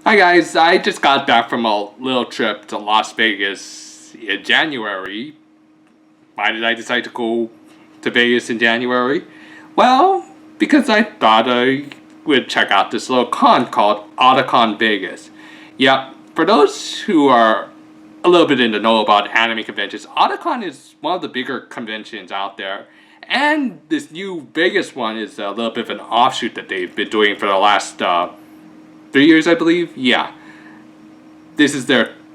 Hi guys, I just got back from a little trip to Las Vegas in January. Why did I decide to go to Vegas in January? Well, because I thought I would check out this little con called Otakon Vegas. Yep, for those who are a little bit in the know about anime conventions, Otakon is one of the bigger conventions out there. And this new Vegas one is a little bit of an offshoot that they've been doing for the last 3 years, I believe. Yeah, this is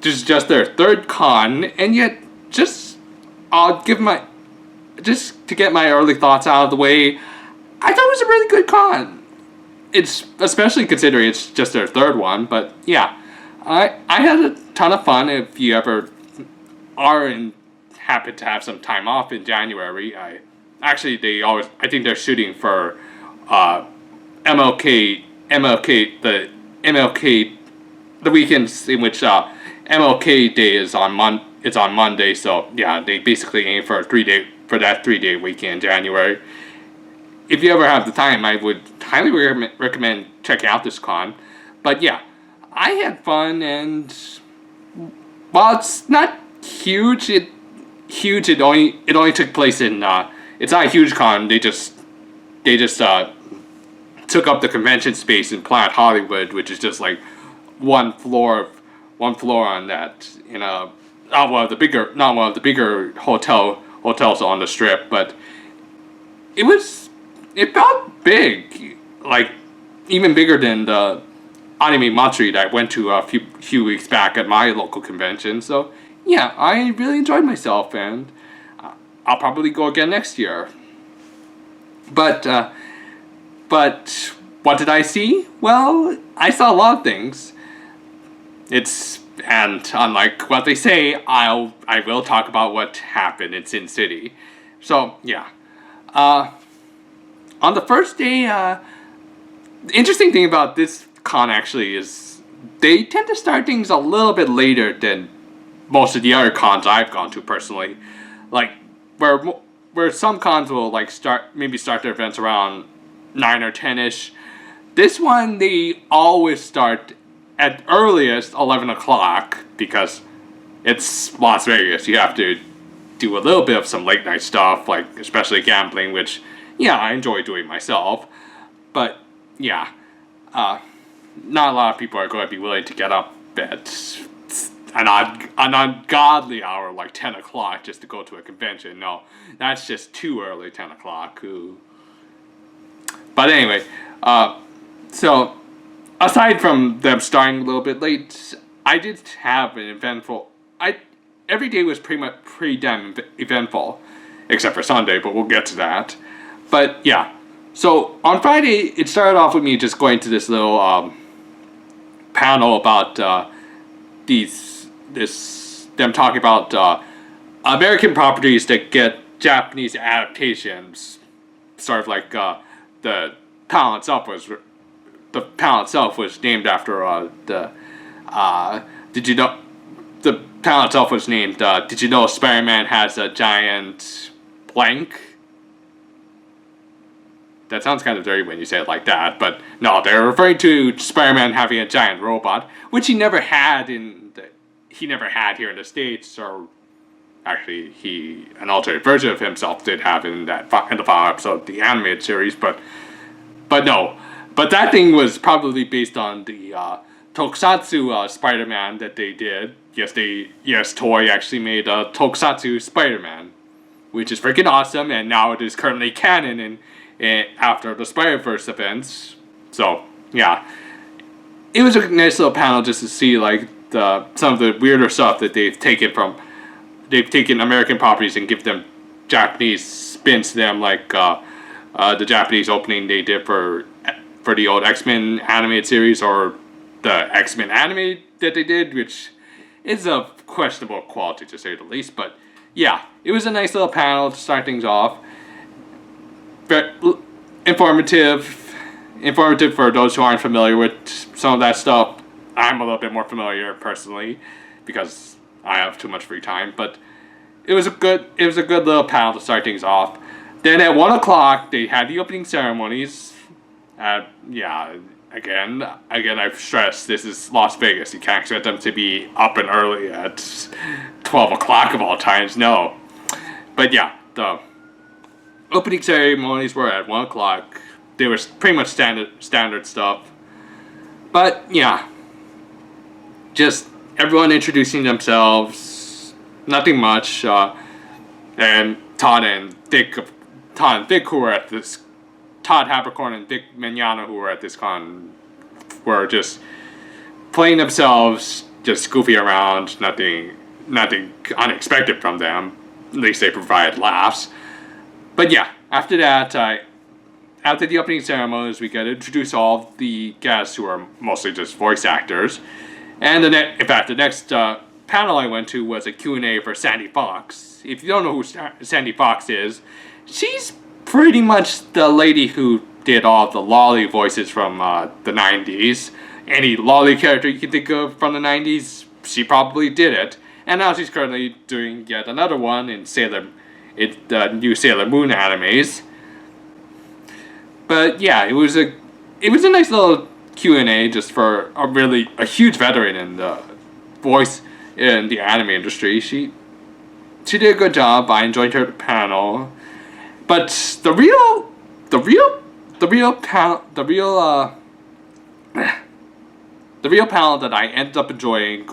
just their third con, and yet I'll give my just to get my early thoughts out of the way. I thought it was a really good con. It's especially considering it's just their third one, but yeah, I had a ton of fun. If you ever are and happen to have some time off in January, I think they're shooting for MLK the weekends in which MLK Day is on Monday. So yeah, they basically aim for that 3 day weekend in January. If you ever have the time, I would highly recommend checking out this con. But yeah, I had fun, and while it's not huge, it only took place in it's not a huge con. They just took up the convention space in Planet Hollywood, which is just like one floor on that not one of the bigger hotels on the strip, but it felt big, like even bigger than the Anime Matsuri that I went to a few weeks back at my local convention. So yeah, I really enjoyed myself, and I'll probably go again next year. But what did I see? Well, I saw a lot of things. And unlike what they say, I will talk about what happened in Sin City. So yeah, on the first day, the interesting thing about this con actually is they tend to start things a little bit later than most of the other cons I've gone to personally. Like where some cons will like start their events around 9 or 10ish. This one, they always start at earliest 11 o'clock because it's Las Vegas. You have to do a little bit of some late night stuff, like especially gambling, which yeah, I enjoy doing myself. But yeah, not a lot of people are going to be willing to get up at an ungodly hour like 10 o'clock just to go to a convention. No, that's just too early, 10 o'clock. Ooh. But anyway, so aside from them starting a little bit late, I did have an eventful. Every day was pretty damn eventful, except for Sunday. But we'll get to that. But yeah, so on Friday it started off with me just going to this little panel about them talking about American properties that get Japanese adaptations, sort of like the panel itself was named after did you know the panel itself was named did you know Spider-Man has a giant blank? That sounds kind of dirty when you say it like that, but no, they're referring to Spider-Man having a giant robot, which he never had here in the States, or actually an alternate version of himself did have in the final episode of the animated series, but that thing was probably based on the Tokusatsu Spider-Man that they did. Yes, Toei actually made a Tokusatsu Spider-Man, which is freaking awesome, and now it is currently canon in after the Spider-Verse events. So yeah, it was a nice little panel just to see like some of the weirder stuff that they've taken American properties and give them Japanese spins to them, like the Japanese opening they did for the old X-Men animated series, or the X-Men anime that they did, which is of questionable quality to say the least. But yeah, it was a nice little panel to start things off. Very informative for those who aren't familiar with some of that stuff. I'm a little bit more familiar personally because I have too much free time, but it was a good little panel to start things off. Then at 1 o'clock they had the opening ceremonies. Yeah, again, I've stressed this is Las Vegas. You can't expect them to be up and early at 12 o'clock of all times. No, but yeah, the opening ceremonies were at 1 o'clock. They were pretty much standard stuff. But yeah, just everyone introducing themselves. Nothing much. And Todd and Vic, who were at this, Todd Habercorn and Vic Mignogna, who were at this con, were just playing themselves, just goofy around. Nothing unexpected from them. At least they provide laughs. But yeah, after that, after the opening ceremonies, we get to introduce all the guests who are mostly just voice actors. And in fact, the next panel I went to was a Q&A for Sandy Fox. If you don't know who Sandy Fox is, she's pretty much the lady who did all the Lolly voices from the 90s. Any Lolly character you can think of from the 90s, she probably did it. And now she's currently doing yet another one in the new Sailor Moon animes. But yeah, it was a nice little Q&A just for a huge veteran in the voice in the anime industry. She did a good job. I enjoyed her panel. But the real panel that I ended up enjoying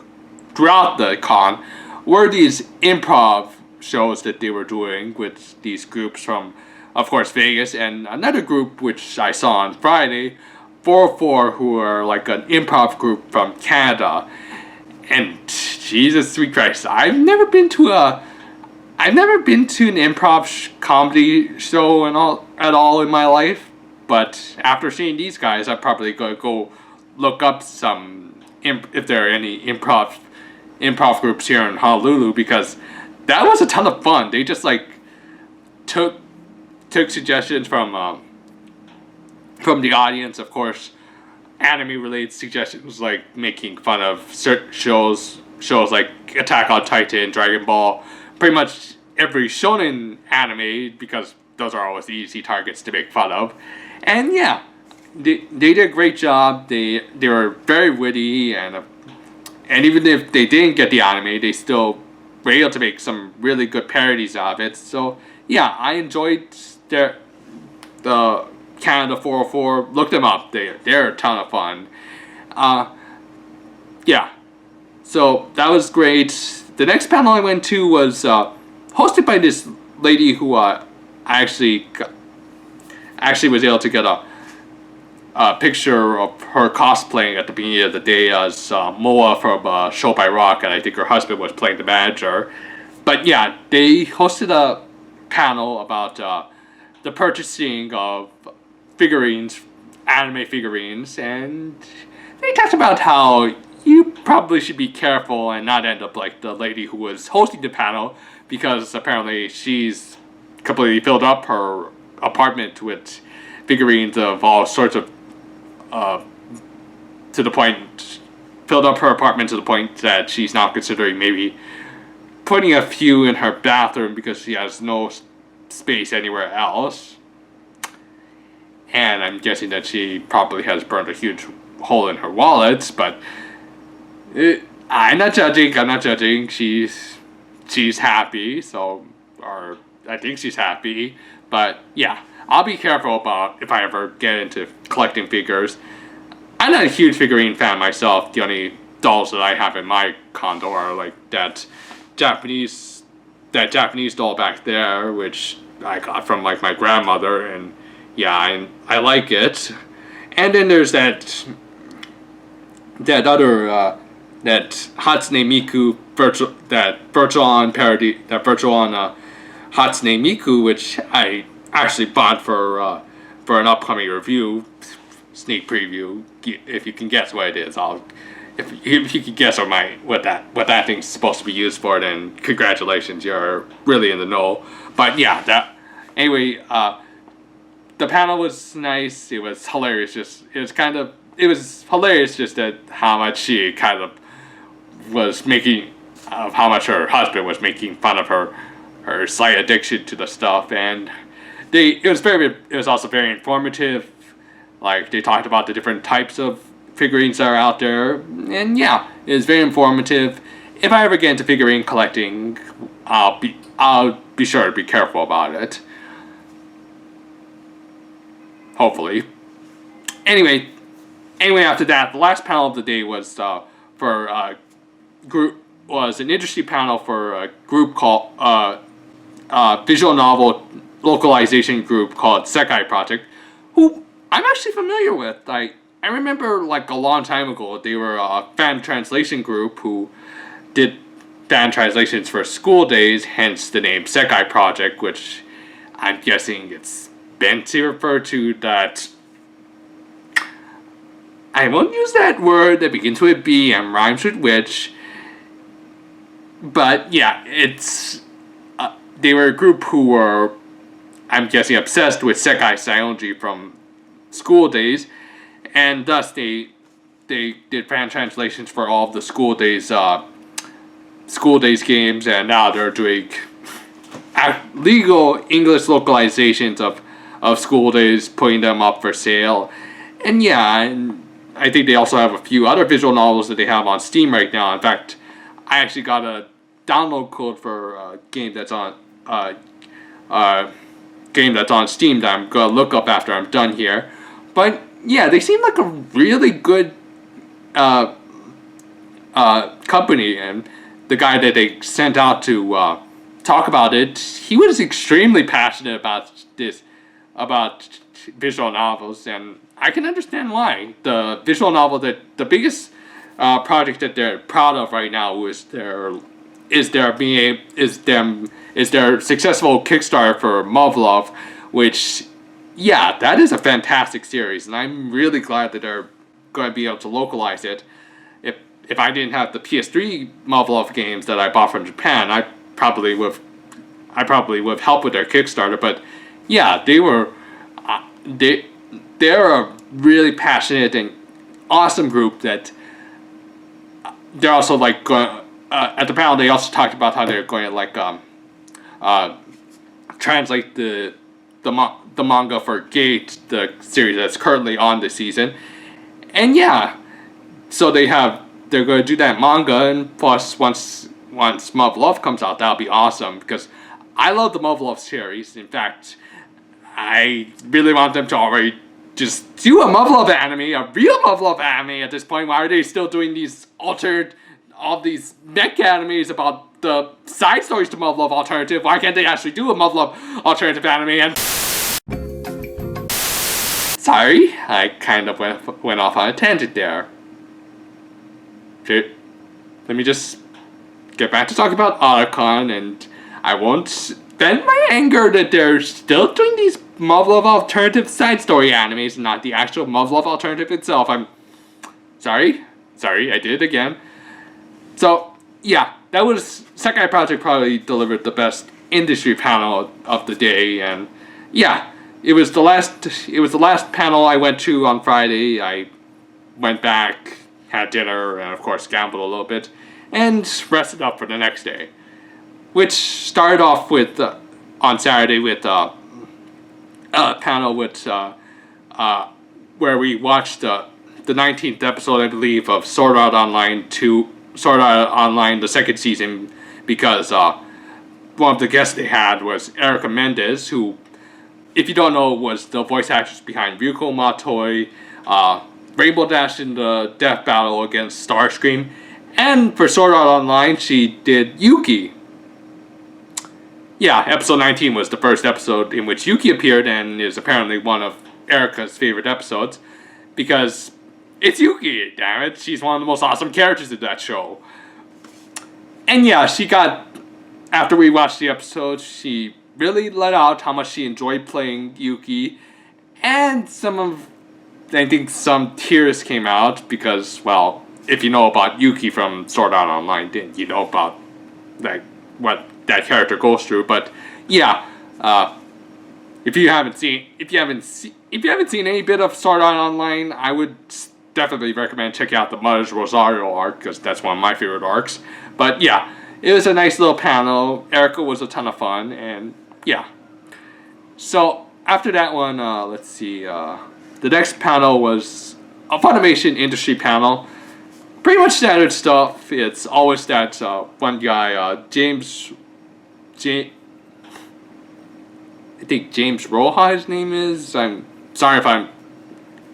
throughout the con were these improv shows that they were doing with these groups from, of course, Vegas, and another group which I saw on Friday, 404, who are like an improv group from Canada. And Jesus sweet Christ, I've never been to an improv comedy show at all in my life. But after seeing these guys, I'm probably going to go look up some if there are any improv groups here in Honolulu, because that was a ton of fun. They just like took suggestions from the audience, of course, anime-related suggestions like making fun of certain shows like Attack on Titan, Dragon Ball, pretty much every shonen anime, because those are always the easy targets to make fun of. And yeah, they did a great job. They were very witty, and even if they didn't get the anime, they still were able to make some really good parodies of it. So yeah, I enjoyed the Canada 404. Look them up. They're a ton of fun. Yeah. So that was great. The next panel I went to was hosted by this lady who I actually was able to get a picture of her cosplaying at the beginning of the day as Moa from Show by Rock, and I think her husband was playing the manager. But yeah, they hosted a panel about the purchasing of figurines, anime figurines, and they talked about how you probably should be careful and not end up like the lady who was hosting the panel, because apparently she's completely filled up her apartment with figurines of all sorts of filled up her apartment to the point that she's now considering maybe putting a few in her bathroom because she has no space anywhere else. And I'm guessing that she probably has burned a huge hole in her wallet, but I'm not judging. She's happy, or I think she's happy. But yeah, I'll be careful about if I ever get into collecting figures. I'm not a huge figurine fan myself. The only dolls that I have in my condo are like that Japanese doll back there, which I got from like my grandmother, and yeah, I like it. And then there's that other that Hatsune Miku virtual on parody, that virtual on Hatsune Miku, which I actually bought for an upcoming review, sneak preview. If you can guess what it is, if you can guess what that thing's supposed to be used for, then congratulations, you're really in the know. But yeah, anyway, the panel was nice. It was hilarious. It was hilarious just at how much she kind of was making of how much her husband was making fun of her slight addiction to the stuff, and it was also very informative. Like, they talked about the different types of figurines that are out there, and yeah, it was very informative. If I ever get into figurine collecting, I'll be sure to be careful about it. Hopefully. Anyway, after that, the last panel of the day was was an industry panel for a group called visual novel localization group called Sekai Project, who I'm actually familiar with. I remember like a long time ago, they were a fan translation group who did fan translations for school days, hence the name Sekai Project, which I'm guessing it's meant to refer to that. I won't use that word that begins with B and rhymes with which, but yeah, it's they were a group who were, I'm guessing, obsessed with Sekai Psychology from school days, and thus they did fan translations for all of the school days games, and now they're doing legal English localizations of school days, putting them up for sale, and yeah, and I think they also have a few other visual novels that they have on Steam right now. In fact, I actually got a download code for a game that's on Steam that I'm gonna look up after I'm done here. But yeah, they seem like a really good company, and the guy that they sent out to talk about it, he was extremely passionate about visual novels, and I can understand why. The visual novel that the biggest project that they're proud of right now is their successful Kickstarter for Mavlov, which, yeah, that is a fantastic series, and I'm really glad that they're going to be able to localize it. If I didn't have the PS3 Mavlov games that I bought from Japan, I probably would have helped with their Kickstarter. But yeah, they're a really passionate and awesome group that they're also like going. At the panel, they also talked about how they're going to like translate the manga for Gate, the series that's currently on this season, and yeah, so they're going to do that manga, and plus once Love Love comes out, that'll be awesome because I love the Love Love series. In fact, I really want them to already just do a Love Love anime, a real Love Love anime at this point. Why are they still doing these all these mech animes about the side stories to Love Love Alternative? Why can't they actually do a Love Love Alternative anime? And sorry, I kind of went off on a tangent there. Okay, let me just get back to talking about Otakon, and I won't vent my anger that they're still doing these Love Love Alternative side story animes and not the actual Love Love Alternative itself. I'm sorry, I did it again. So, yeah, that was Sekai Project probably delivered the best industry panel of the day, and yeah, it was the last panel I went to on Friday. I went back, had dinner, and of course gambled a little bit, and rested up for the next day, which started off with on Saturday with a panel with where we watched the 19th episode, I believe, of Sword Art Online the second season, because one of the guests they had was Erica Mendez, who, if you don't know, was the voice actress behind Ryuko Matoi, Rainbow Dash in the death battle against Starscream, and for Sword Art Online she did Yuki. Yeah, episode 19 was the first episode in which Yuki appeared, and is apparently one of Erica's favorite episodes, because it's Yuki, damn it. She's one of the most awesome characters in that show. And yeah, after we watched the episode, she really let out how much she enjoyed playing Yuki, and I think some tears came out because, well, if you know about Yuki from Sword Art Online, then you know about like what that character goes through. But yeah, if you haven't seen any bit of Sword Art Online, I would definitely recommend checking out the Mother's Rosario arc, because that's one of my favorite arcs. But yeah, it was a nice little panel. Erica was a ton of fun, and yeah. So after that one, let's see. The next panel was a Funimation industry panel. Pretty much standard stuff. It's always that one guy, James. I think James Roja, his name is. I'm sorry if I'm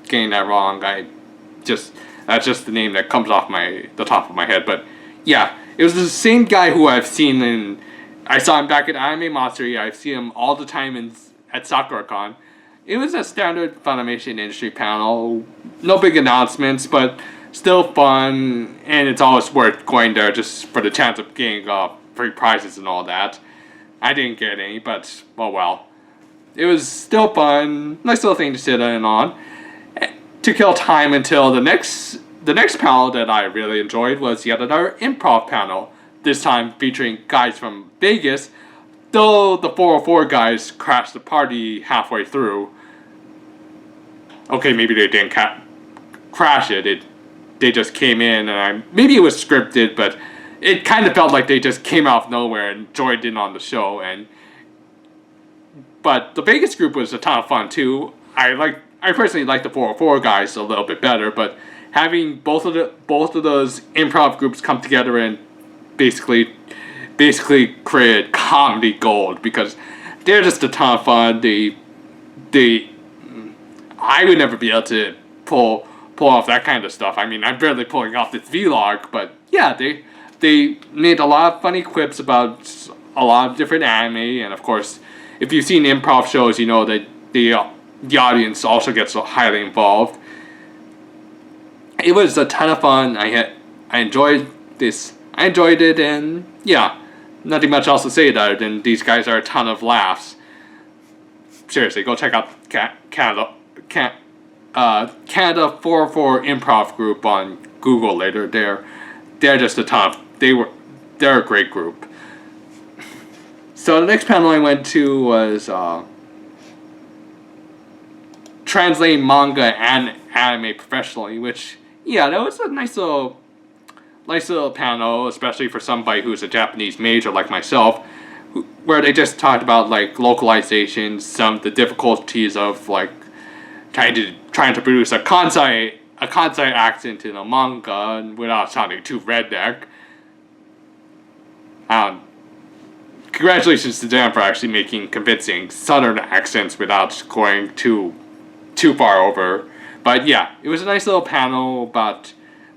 getting that wrong. That's just the name that comes off the top of my head. But yeah, it was the same guy who I've seen in. I saw him back at Anime Matsuri. I see him all the time at SakuraCon. It was a standard Funimation industry panel. No big announcements, but still fun, and it's always worth going there just for the chance of getting free prizes and all that. I didn't get any, but oh well. It was still fun, nice little thing to sit in on. To kill time until the next panel that I really enjoyed was yet another improv panel. This time featuring guys from Vegas, though the 404 guys crashed the party halfway through. Okay, maybe they didn't crash it. They just came in, and maybe it was scripted, but it kind of felt like they just came out of nowhere and joined in on the show. But the Vegas group was a ton of fun too. I personally like the 404 guys a little bit better, but having both of those improv groups come together and basically create comedy gold, because they're just a ton of fun. I would never be able to pull off that kind of stuff. I mean, I'm barely pulling off this vlog, but yeah, they made a lot of funny quips about a lot of different anime, and of course, if you've seen improv shows, you know that the audience also gets highly involved. It was a ton of fun. I enjoyed this. I enjoyed it, and yeah, nothing much else to say other than these guys are a ton of laughs. Seriously, go check out Canada 404 Improv Group on Google later. They're just a ton of, they're a great group. So the next panel I went to was translating manga and anime professionally, which, yeah, that was a nice little panel, especially for somebody who's a Japanese major like myself, where they just talked about like localization, some of the difficulties of like trying to produce a Kansai accent in a manga without sounding too redneck. Congratulations to them for actually making convincing Southern accents without going too far over. But yeah, it was a nice little panel about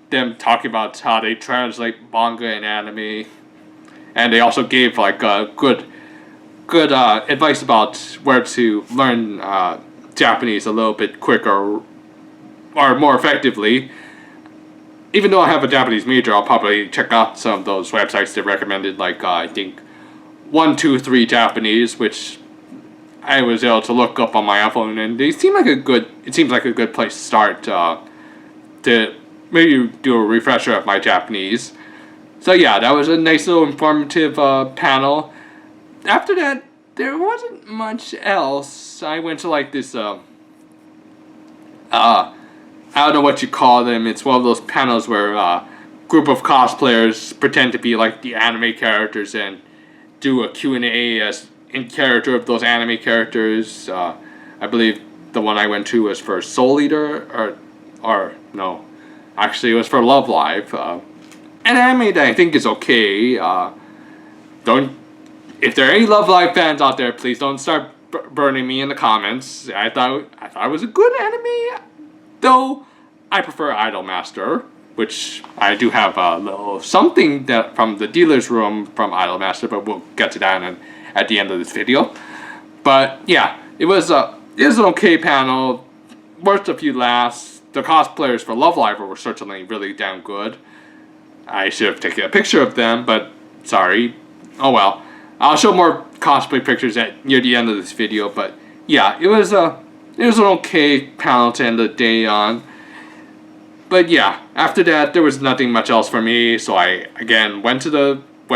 them talking about how they translate manga and anime, and they also gave like good advice about where to learn Japanese a little bit quicker or more effectively. Even though I have a Japanese major, I'll probably check out some of those websites they recommended, like I think 123 Japanese, which I was able to look up on my iPhone, and it seems like a good place to start to maybe do a refresher of my Japanese. So yeah, that was a nice little informative panel. After that, there wasn't much else. I went to like this I don't know what you call them. It's one of those panels where a group of cosplayers pretend to be like the anime characters and do a Q&A as in character of those anime characters. I believe the one I went to was for Soul Eater, or no, actually it was for Love Live. An anime that I think is okay. If there are any Love Live fans out there, please don't start burning me in the comments. I thought it was a good anime, though I prefer Idolmaster, which I do have a little something that from the dealer's room from Idolmaster, but we'll get to that at the end of this video. But yeah, it was an okay panel, worth a few laughs. The cosplayers for Love Live were certainly really damn good. I should have taken a picture of them, but sorry. Oh well. I'll show more cosplay pictures near the end of this video, but yeah, it was an okay panel to end the day on. But yeah, after that there was nothing much else for me, so I again went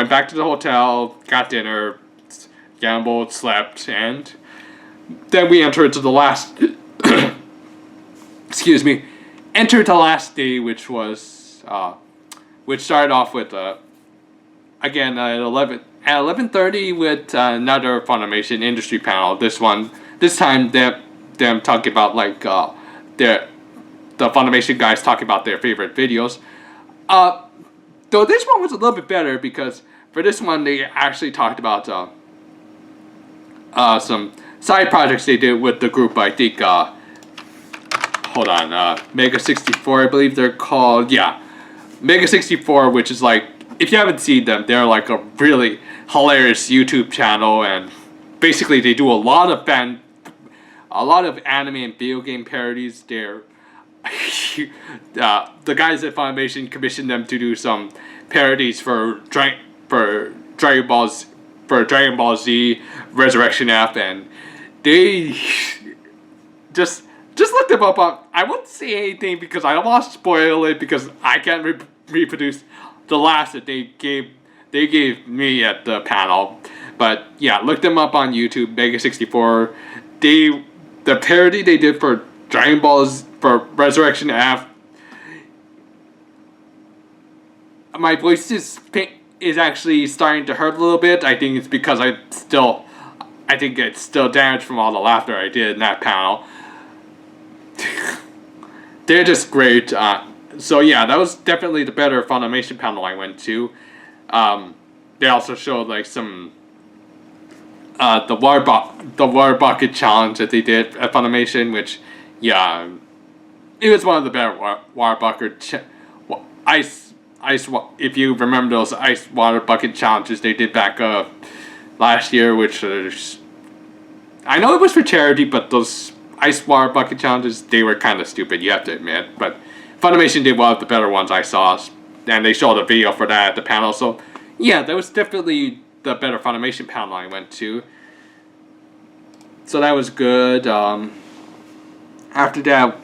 back to the hotel, got dinner, gambled, slept, and then we entered the last entered the last day, which started off with again at 11:30 with another Funimation industry panel. This time them talking about like the Funimation guys talking about their favorite videos. Though this one was a little bit better because for this one they actually talked about some side projects they did with the group. I think hold on, Mega 64, I believe they're called. Yeah, Mega 64, which is like, if you haven't seen them, they're like a really hilarious YouTube channel, and basically they do a lot of anime and video game parodies. They're the guys at Funimation commissioned them to do some parodies for Dragon Ball Z Resurrection F, and they just look them up on. I won't say anything because I don't want to spoil it, because I can't reproduce the last that they gave me at the panel. But yeah, look them up on YouTube. Mega 64. The parody they did for Dragon Balls for Resurrection F. My voice is actually starting to hurt a little bit. I think it's because I think it's still damaged from all the laughter I did in that panel. They're just great. So yeah, that was definitely the better Funimation panel I went to. They also showed like some the water bucket challenge that they did at Funimation, which yeah, it was one of the better water bucket ice. If you remember those ice water bucket challenges they did back last year, which I know it was for charity, but those ice water bucket challenges, they were kind of stupid, you have to admit. But Funimation did one of the better ones I saw, and they showed a video for that at the panel. So yeah, that was definitely the better Funimation panel I went to. So that was good. After that,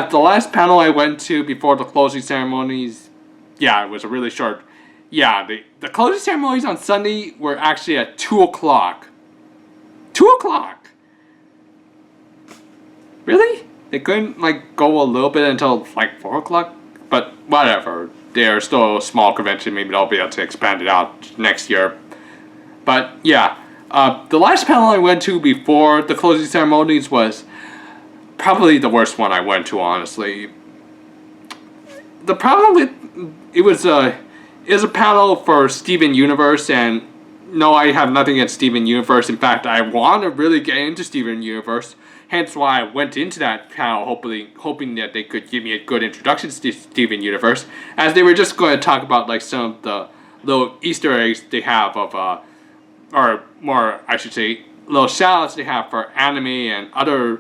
the last panel I went to before the closing ceremonies, yeah, it was a really short. Yeah, the closing ceremonies on Sunday were actually at 2 o'clock. 2 o'clock? Really? They couldn't like go a little bit until like 4 o'clock? But whatever. They're still a small convention. Maybe they'll be able to expand it out next year. But yeah, the last panel I went to before the closing ceremonies was probably the worst one I went to, honestly. The problem with it was a panel for Steven Universe, and no, I have nothing against Steven Universe. In fact, I want to really get into Steven Universe. Hence why I went into that panel, hoping that they could give me a good introduction to Steven Universe, as they were just going to talk about like some of the little Easter eggs they have of, or more, I should say, little shoutouts they have for anime and other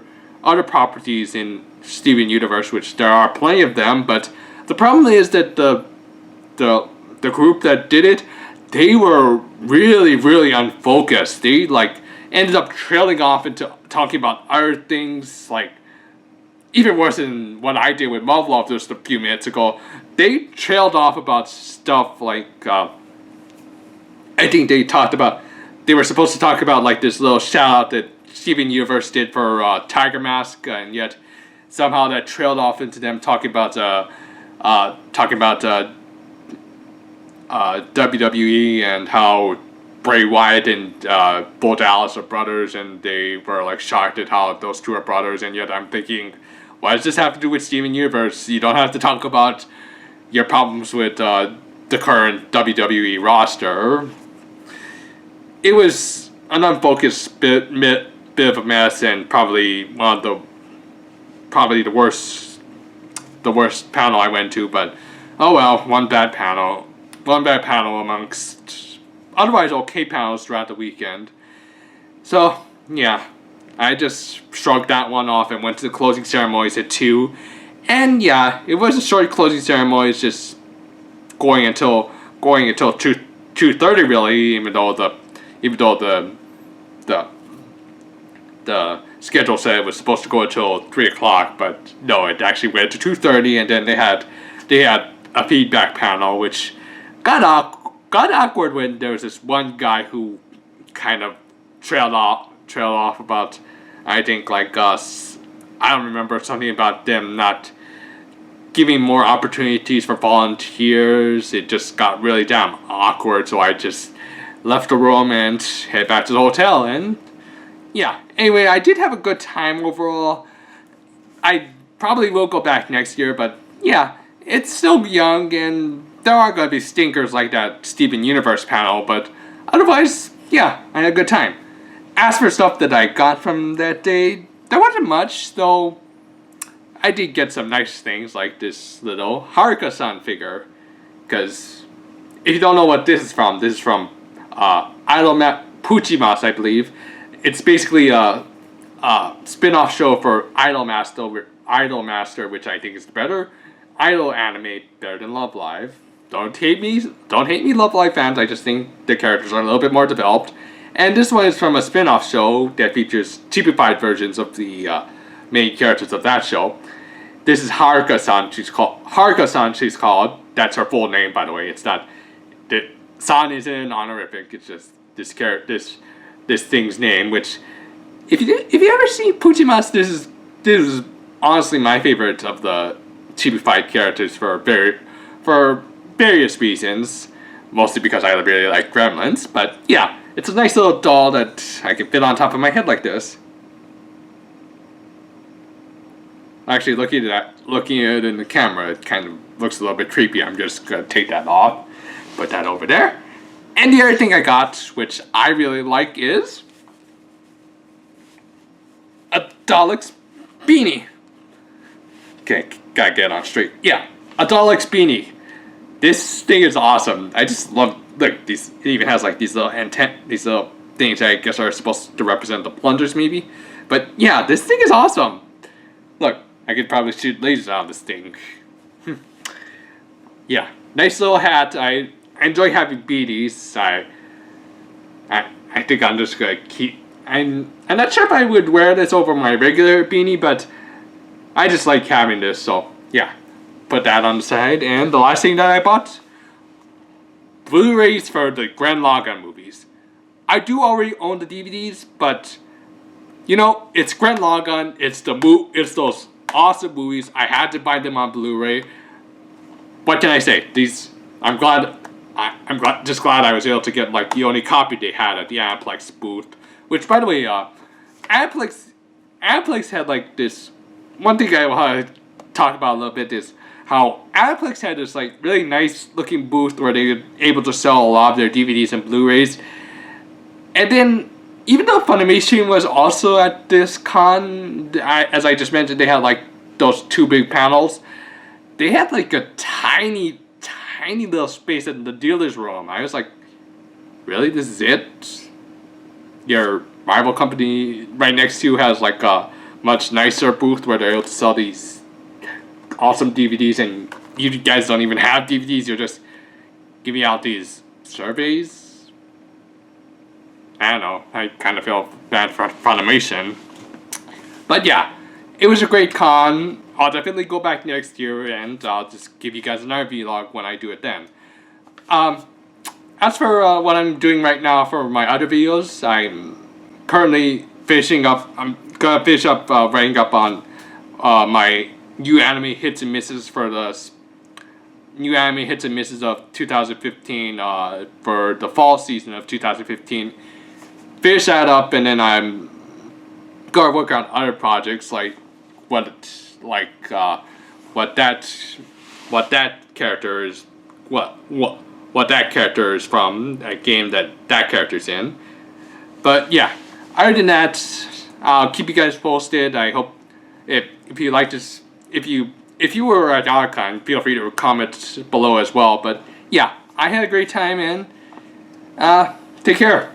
properties in Steven Universe, which there are plenty of them. But the problem is that the group that did it, they were really unfocused. They like ended up trailing off into talking about other things, like even worse than what I did with Muv-Luv just a few minutes ago. They trailed off about stuff like I think they were supposed to talk about like this little shout out that Steven Universe did for Tiger Mask, and yet somehow that trailed off into them talking about WWE and how Bray Wyatt and Bo Dallas are brothers, and they were like shocked at how those two are brothers. And yet I'm thinking, what does this have to do with Steven Universe? You don't have to talk about your problems with the current WWE roster. It was an unfocused bit of a mess, and probably the worst panel I went to. But oh well, one bad panel amongst otherwise okay panels throughout the weekend. So yeah, I just shrugged that one off and went to the closing ceremonies at 2. And yeah, it was a short closing ceremony. It's just going until 2:30 really, even though the schedule said it was supposed to go until 3 o'clock, but no, it actually went to 2:30, and then they had a feedback panel, which got awkward when there was this one guy who kind of trailed off about, I think like I don't remember, something about them not giving more opportunities for volunteers. It just got really damn awkward, so I just left the room and headed back to the hotel. And yeah. Anyway, I did have a good time overall. I probably will go back next year, but yeah, it's still young, and there are going to be stinkers like that Steven Universe panel, but otherwise, yeah, I had a good time. As for stuff that I got from that day, there wasn't much, though I did get some nice things like this little Haruka-san figure, because if you don't know what this is from Puchimas, I believe. It's basically a spin-off show for Idol Master, which I think is better. Idol anime better than Love Live. Don't hate me, Love Live fans. I just think the characters are a little bit more developed. And this one is from a spin-off show that features cheapified versions of the main characters of that show. This is Haruka-san. She's called. That's her full name, by the way. It's not. The San isn't an honorific. It's just this thing's name. Which, if you ever see Puchimas, this is honestly my favorite of the cheapified characters for various reasons. Mostly because I really like Gremlins. But yeah, it's a nice little doll that I can fit on top of my head like this. Actually, looking at it in the camera, it kind of looks a little bit creepy. I'm just gonna take that off, put that over there. And the other thing I got, which I really like, is a Dalek's beanie. Okay, gotta get on straight. Yeah, a Dalek's beanie. This thing is awesome. I just love. Look, these. It even has like these little these little things that I guess are supposed to represent the plungers, maybe. But yeah, this thing is awesome. Look, I could probably shoot lasers out of this thing. Yeah, nice little hat. I enjoy having beanies. I think I'm just gonna keep. I'm not sure if I would wear this over my regular beanie, but I just like having this. So yeah, put that on the side. And the last thing that I bought, Blu-rays for the Gurren Lagann movies. I do already own the DVDs, but you know, it's Gurren Lagann. It's those awesome movies. I had to buy them on Blu-ray. What can I say? I'm glad I was able to get like the only copy they had at the Aniplex booth. Which, by the way, Aniplex had like this. One thing I want to talk about a little bit is how Aniplex had this like really nice looking booth where they were able to sell a lot of their DVDs and Blu-rays. And then, even though Funimation was also at this con, as I just mentioned, they had like those two big panels. They had like a tiny little space in the dealer's room. I was like, really? This is it? Your rival company right next to you has like a much nicer booth where they're able to sell these awesome DVDs, and you guys don't even have DVDs. You're just giving out these surveys. I don't know. I kind of feel bad for Funimation. But yeah, it was a great con. I'll definitely go back next year, and I'll just give you guys another vlog when I do it then. As for what I'm doing right now for my other videos, I'm currently finishing up. I'm gonna finish up writing up on my new anime hits and misses for the new anime hits and misses of 2015 for the fall season of 2015. Finish that up, and then I'm gonna work on other projects like what that character is from, a game that character's in. But yeah, other than that, I'll keep you guys posted. I hope if you like this, if you were at Otakon, feel free to comment below as well. But yeah, I had a great time, and take care.